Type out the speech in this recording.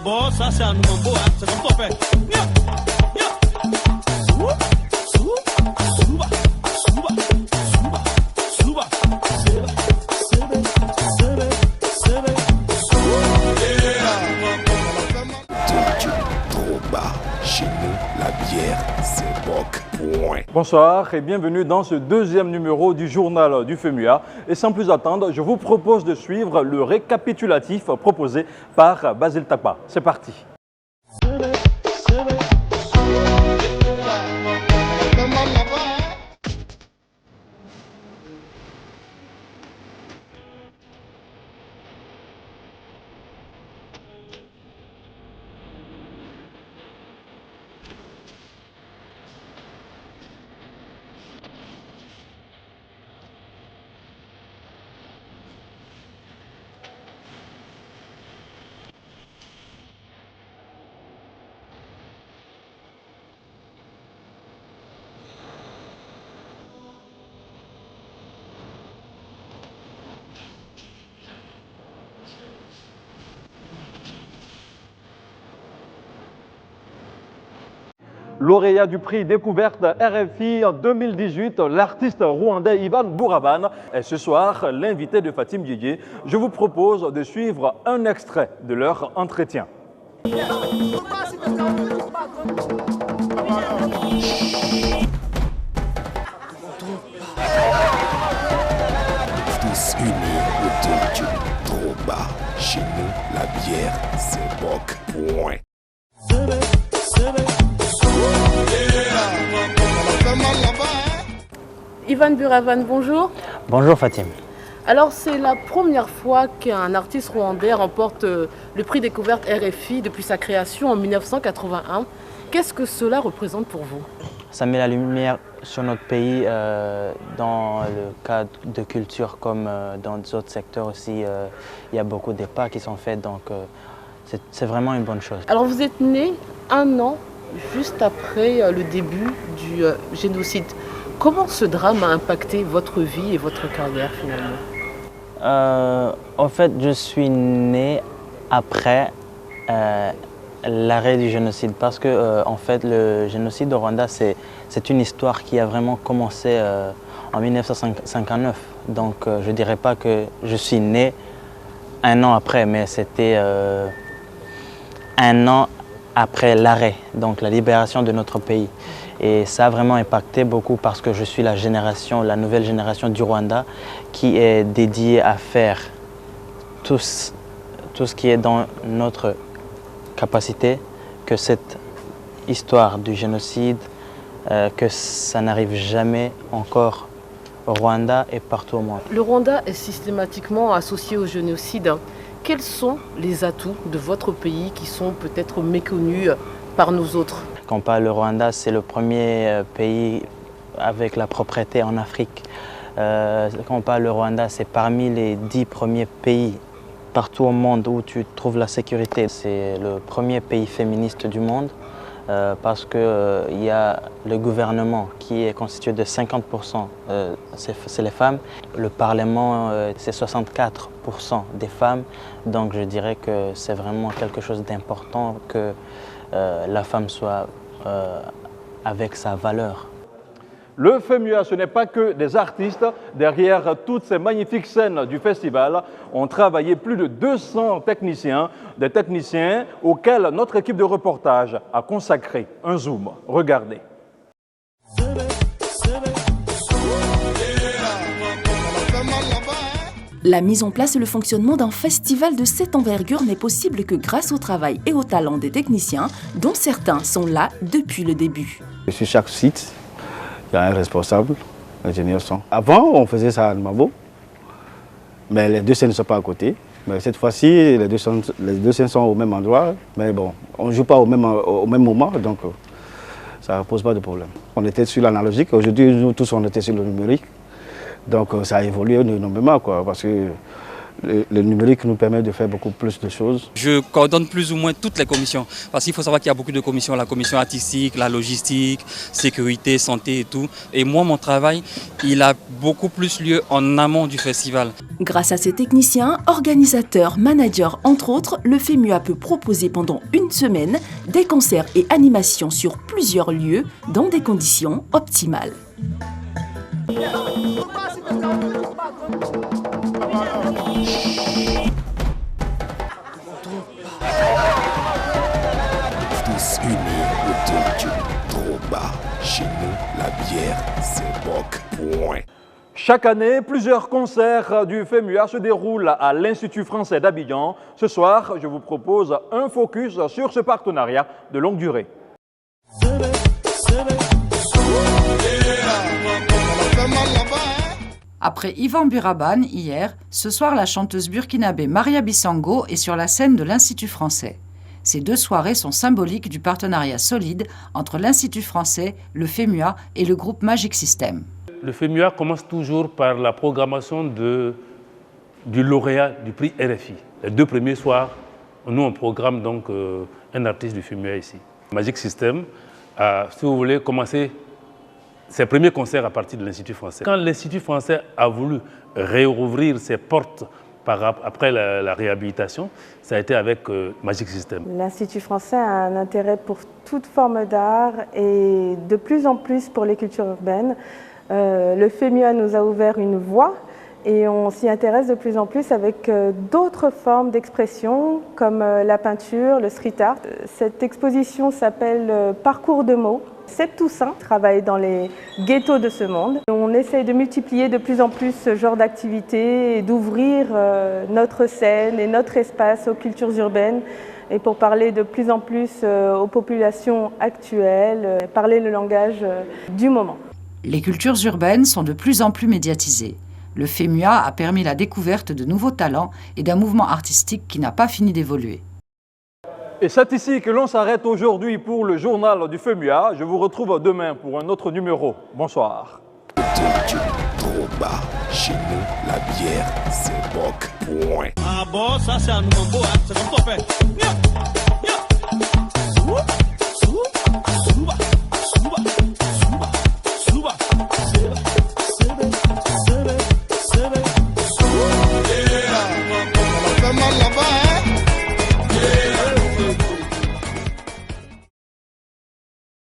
D'abord, ça c'est un mambo, hein. C'est comme ça qu'on fait. Bonsoir et bienvenue dans ce deuxième numéro du journal du FEMUA. Et sans plus attendre, je vous propose de suivre le récapitulatif proposé par Basile Takpa. C'est parti. Lauréat du prix Découverte RFI en 2018, l'artiste rwandais Ivan Buravan est ce soir l'invité de Fatim Diédié. Je vous propose de suivre un extrait de leur entretien. Tous unis autour du trop bas. Chez nous, la bière, c'est boc. Point. Ivan Buravan, bonjour. Bonjour Fatim. Alors c'est la première fois qu'un artiste rwandais remporte le prix Découverte RFI depuis sa création en 1981. Qu'est-ce que cela représente pour vous? Ça met la lumière sur notre pays dans le cadre de culture comme dans d'autres secteurs aussi. Il y a beaucoup de pas qui sont faits, donc c'est vraiment une bonne chose. Alors vous êtes né un an juste après le début du génocide. Comment ce drame a impacté votre vie et votre carrière finalement? En fait, je suis né après l'arrêt du génocide parce que en fait, le génocide au Rwanda, c'est une histoire qui a vraiment commencé en 1959. Donc je ne dirais pas que je suis né un an après, mais c'était un an après l'arrêt, donc la libération de notre pays. Et ça a vraiment impacté beaucoup parce que je suis la nouvelle génération du Rwanda qui est dédiée à faire tout ce qui est dans notre capacité, que cette histoire du génocide, que ça n'arrive jamais encore au Rwanda et partout au monde. Le Rwanda est systématiquement associé au génocide. Quels sont les atouts de votre pays qui sont peut-être méconnus par nous autres? Quand on parle du Rwanda, c'est le premier pays avec la propriété en Afrique. Quand on parle du Rwanda, c'est parmi les 10 premiers pays partout au monde où tu trouves la sécurité. C'est le premier pays féministe du monde parce qu'il y a le gouvernement qui est constitué de 50%, c'est les femmes. Le Parlement, c'est 64% des femmes. Donc je dirais que c'est vraiment quelque chose d'important que la femme soit avec sa valeur. Le FEMUA, ce n'est pas que des artistes. Derrière toutes ces magnifiques scènes du festival ont travaillé plus de 200 techniciens, des techniciens auxquels notre équipe de reportage a consacré un zoom. Regardez. La mise en place et le fonctionnement d'un festival de cette envergure n'est possible que grâce au travail et au talent des techniciens, dont certains sont là depuis le début. Sur chaque site, il y a un responsable, ingénieur son. Avant, on faisait ça à Mabo, mais les deux scènes ne sont pas à côté. Mais cette fois-ci, les deux scènes sont au même endroit, mais bon, on ne joue pas au même moment, donc ça ne pose pas de problème. On était sur l'analogique, aujourd'hui, nous tous, on était sur le numérique. Donc ça a évolué énormément, quoi, parce que Le numérique nous permet de faire beaucoup plus de choses. Je coordonne plus ou moins toutes les commissions. Parce qu'il faut savoir qu'il y a beaucoup de commissions. La commission artistique, la logistique, sécurité, santé et tout. Et moi, mon travail, il a beaucoup plus lieu en amont du festival. Grâce à ces techniciens, organisateurs, managers, entre autres, le FEMUA peut proposer pendant une semaine des concerts et animations sur plusieurs lieux dans des conditions optimales. Tous unis autour du Troba. Chez nous, la bière, c'est boc. Point. Chaque année, plusieurs concerts du FEMUA se déroulent à l'Institut français d'Abidjan. Ce soir, je vous propose un focus sur ce partenariat de longue durée. Après Yvan Buraban, hier, ce soir la chanteuse burkinabé Maria Bissango est sur la scène de l'Institut français. Ces deux soirées sont symboliques du partenariat solide entre l'Institut français, le FEMUA et le groupe Magic System. Le FEMUA commence toujours par la programmation du lauréat du prix RFI. Les deux premiers soirs, nous on programme donc un artiste du FEMUA ici. Magic System a, si vous voulez, commencé ses premiers concerts à partir de l'Institut français. Quand l'Institut français a voulu réouvrir ses portes après la réhabilitation, ça a été avec Magic System. L'Institut français a un intérêt pour toute forme d'art et de plus en plus pour les cultures urbaines. Le FEMUA nous a ouvert une voie et on s'y intéresse de plus en plus avec d'autres formes d'expression comme la peinture, le street art. Cette exposition s'appelle Parcours de mots. Sepp Toussaint travaille dans les ghettos de ce monde. On essaye de multiplier de plus en plus ce genre d'activités et d'ouvrir notre scène et notre espace aux cultures urbaines et pour parler de plus en plus aux populations actuelles, parler le langage du moment. Les cultures urbaines sont de plus en plus médiatisées. Le FEMUA a permis la découverte de nouveaux talents et d'un mouvement artistique qui n'a pas fini d'évoluer. Et c'est ici que l'on s'arrête aujourd'hui pour le journal du FEMUA. Je vous retrouve demain pour un autre numéro. Bonsoir. Autour du Troba. Chez nous, la bière, c'est boc. Point. Ah bon, ça c'est un nouveau, hein. C'est comme ça fait.